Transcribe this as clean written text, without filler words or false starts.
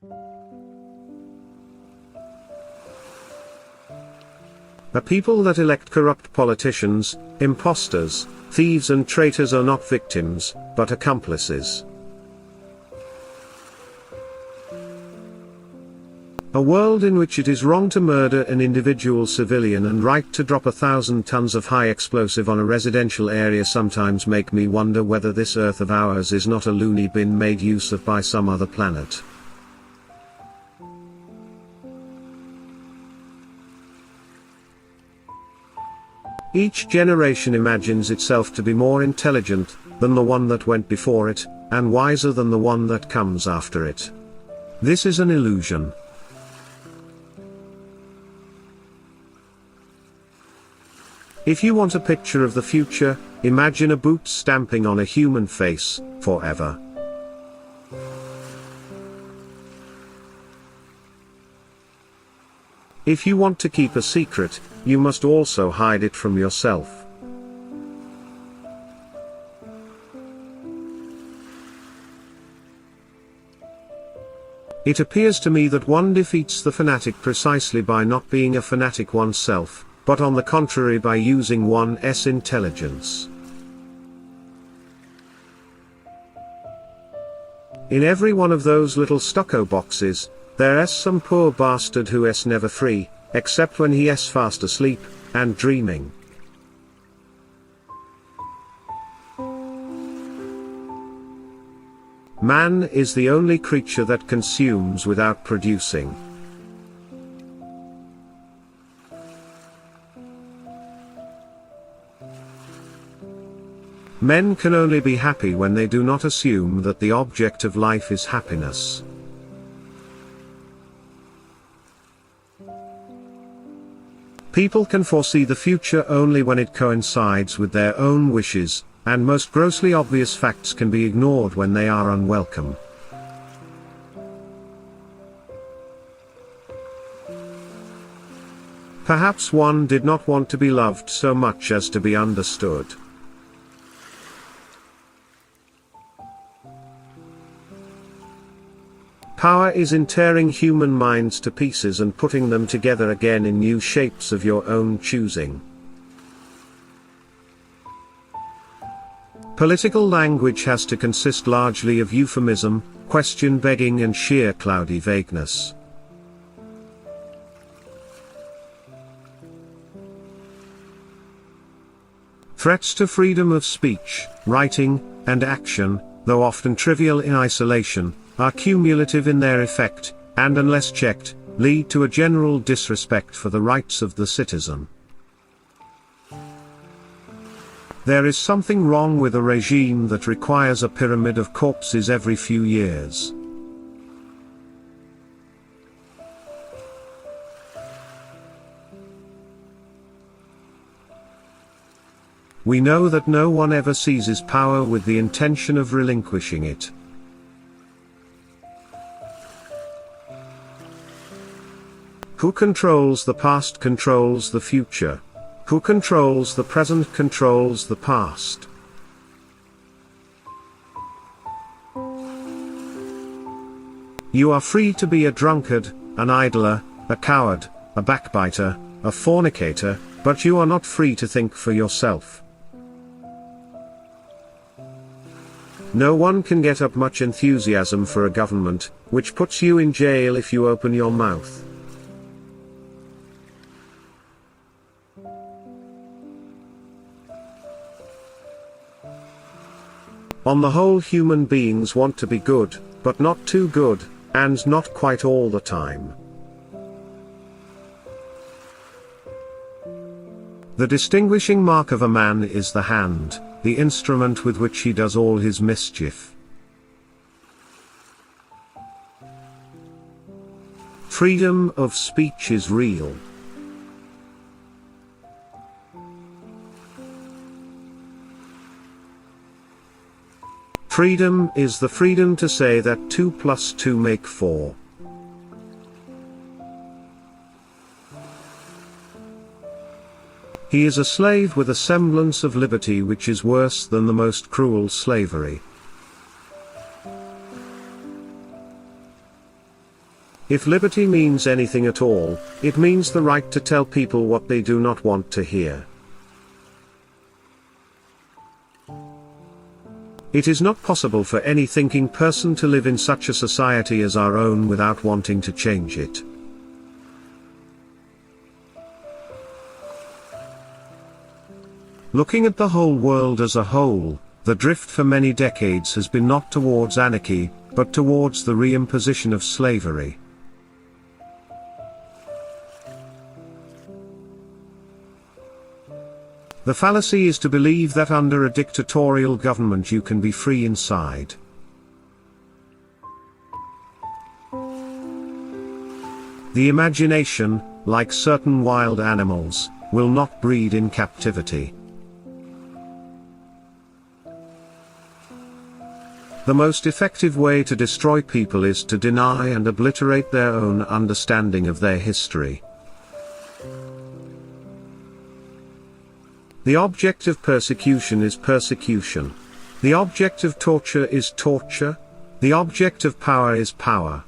A people that elect corrupt politicians, impostors, thieves and traitors are not victims, but accomplices. A world in which it is wrong to murder an individual civilian and right to drop 1,000 tons of high explosive on a residential area sometimes make me wonder whether this Earth of ours is not a loony bin made use of by some other planet. Each generation imagines itself to be more intelligent than the one that went before it, and wiser than the one that comes after it. This is an illusion. If you want a picture of the future, imagine a boot stamping on a human face, forever. If you want to keep a secret, you must also hide it from yourself. It appears to me that one defeats the fanatic precisely by not being a fanatic oneself, but on the contrary by using one's intelligence. In every one of those little stucco boxes, there's some poor bastard who's never free, except when he's fast asleep, and dreaming. Man is the only creature that consumes without producing. Men can only be happy when they do not assume that the object of life is happiness. People can foresee the future only when it coincides with their own wishes, and most grossly obvious facts can be ignored when they are unwelcome. Perhaps one did not want to be loved so much as to be understood. Power is in tearing human minds to pieces and putting them together again in new shapes of your own choosing. Political language has to consist largely of euphemism, question-begging and sheer cloudy vagueness. Threats to freedom of speech, writing, and action, though often trivial in isolation, are cumulative in their effect, and unless checked, lead to a general disrespect for the rights of the citizen. There is something wrong with a regime that requires a pyramid of corpses every few years. We know that no one ever seizes power with the intention of relinquishing it. Who controls the past controls the future. Who controls the present controls the past. You are free to be a drunkard, an idler, a coward, a backbiter, a fornicator, but you are not free to think for yourself. No one can get up much enthusiasm for a government, which puts you in jail if you open your mouth. On the whole, human beings want to be good, but not too good, and not quite all the time. The distinguishing mark of a man is the hand, the instrument with which he does all his mischief. Freedom of speech is real. Freedom is the freedom to say that 2 + 2 make 4. He is a slave with a semblance of liberty which is worse than the most cruel slavery. If liberty means anything at all, it means the right to tell people what they do not want to hear. It is not possible for any thinking person to live in such a society as our own without wanting to change it. Looking at the whole world as a whole, the drift for many decades has been not towards anarchy, but towards the reimposition of slavery. The fallacy is to believe that under a dictatorial government you can be free inside. The imagination, like certain wild animals, will not breed in captivity. The most effective way to destroy people is to deny and obliterate their own understanding of their history. The object of persecution is persecution. The object of torture is torture. The object of power is power.